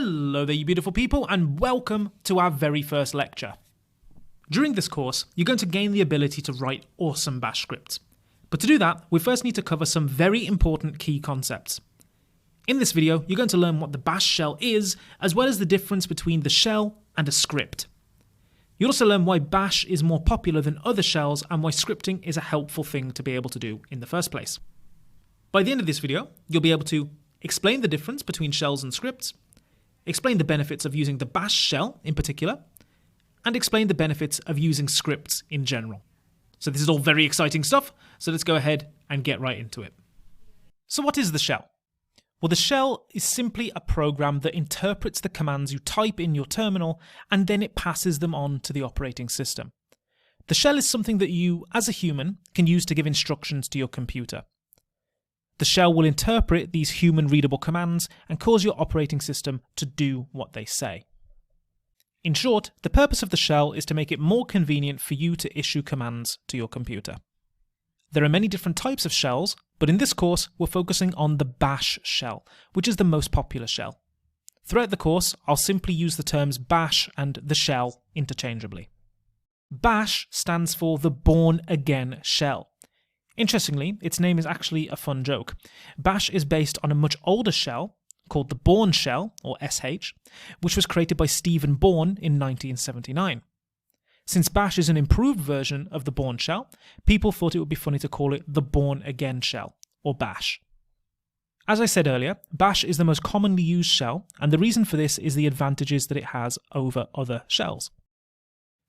Hello there, you beautiful people, and welcome to our very first lecture. During this course, you're going to gain the ability to write awesome bash scripts. But to do that, we first need to cover some very important key concepts. In this video, you're going to learn what the bash shell is, as well as the difference between the shell and a script. You'll also learn why bash is more popular than other shells and why scripting is a helpful thing to be able to do in the first place. By the end of this video, you'll be able to explain the difference between shells and scripts, explain the benefits of using the bash shell in particular, and explain the benefits of using scripts in general. So this is all very exciting stuff, so let's go ahead and get right into it. So what is the shell? Well, the shell is simply a program that interprets the commands you type in your terminal and then it passes them on to the operating system. The shell is something that you, as a human, can use to give instructions to your computer. The shell will interpret these human-readable commands and cause your operating system to do what they say. In short, the purpose of the shell is to make it more convenient for you to issue commands to your computer. There are many different types of shells, but in this course we're focusing on the bash shell, which is the most popular shell. Throughout the course, I'll simply use the terms bash and the shell interchangeably. Bash stands for the Born Again shell. Interestingly, its name is actually a fun joke. Bash is based on a much older shell called the Bourne shell, or SH, which was created by Stephen Bourne in 1979. Since bash is an improved version of the Bourne shell, people thought it would be funny to call it the Born Again shell, or bash. As I said earlier, bash is the most commonly used shell, and the reason for this is the advantages that it has over other shells.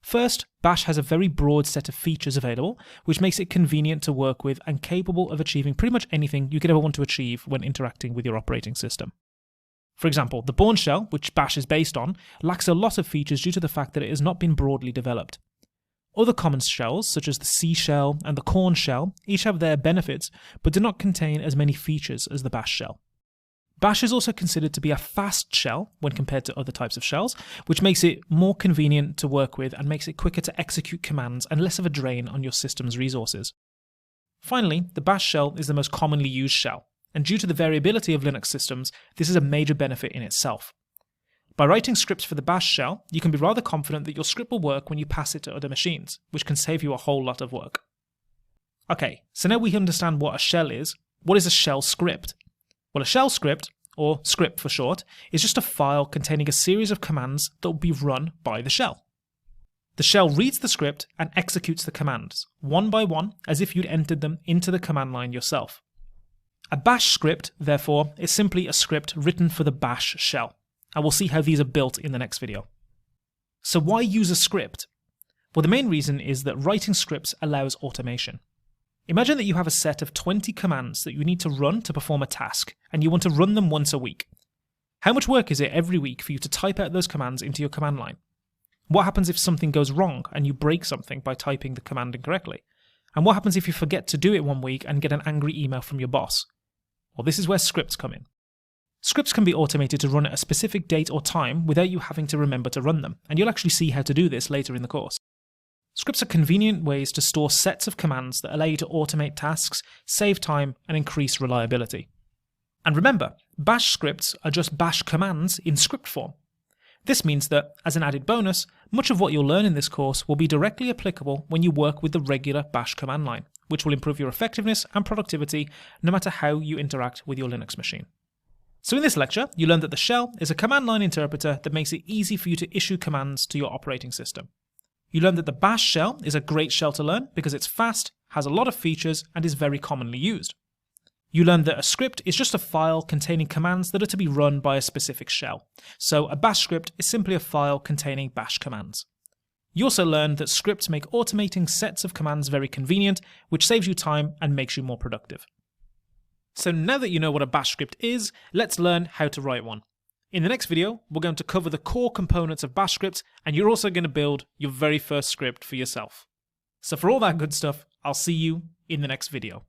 First, bash has a very broad set of features available, which makes it convenient to work with and capable of achieving pretty much anything you could ever want to achieve when interacting with your operating system. For example, the Bourne shell, which bash is based on, lacks a lot of features due to the fact that it has not been broadly developed. Other common shells, such as the C shell and the Korn shell, each have their benefits, but do not contain as many features as the bash shell. Bash is also considered to be a fast shell when compared to other types of shells, which makes it more convenient to work with and makes it quicker to execute commands and less of a drain on your system's resources. Finally, the bash shell is the most commonly used shell, and due to the variability of Linux systems, this is a major benefit in itself. By writing scripts for the bash shell, you can be rather confident that your script will work when you pass it to other machines, which can save you a whole lot of work. Okay, so now we understand what a shell is. What is a shell script? Well, a shell script, or script for short, is just a file containing a series of commands that will be run by the shell. The shell reads the script and executes the commands, one by one, as if you'd entered them into the command line yourself. A bash script, therefore, is simply a script written for the bash shell, and we'll see how these are built in the next video. So why use a script? Well, the main reason is that writing scripts allows automation. Imagine that you have a set of 20 commands that you need to run to perform a task, and you want to run them once a week. How much work is it every week for you to type out those commands into your command line? What happens if something goes wrong and you break something by typing the command incorrectly? And what happens if you forget to do it one week and get an angry email from your boss? Well, this is where scripts come in. Scripts can be automated to run at a specific date or time without you having to remember to run them, and you'll actually see how to do this later in the course. Scripts are convenient ways to store sets of commands that allow you to automate tasks, save time, and increase reliability. And remember, bash scripts are just bash commands in script form. This means that, as an added bonus, much of what you'll learn in this course will be directly applicable when you work with the regular bash command line, which will improve your effectiveness and productivity no matter how you interact with your Linux machine. So in this lecture, you learned that the shell is a command line interpreter that makes it easy for you to issue commands to your operating system. You learned that the bash shell is a great shell to learn because it's fast, has a lot of features, and is very commonly used. You learned that a script is just a file containing commands that are to be run by a specific shell. So a bash script is simply a file containing bash commands. You also learned that scripts make automating sets of commands very convenient, which saves you time and makes you more productive. So now that you know what a bash script is, let's learn how to write one. In the next video, we're going to cover the core components of bash scripts, and you're also going to build your very first script for yourself. So for all that good stuff, I'll see you in the next video.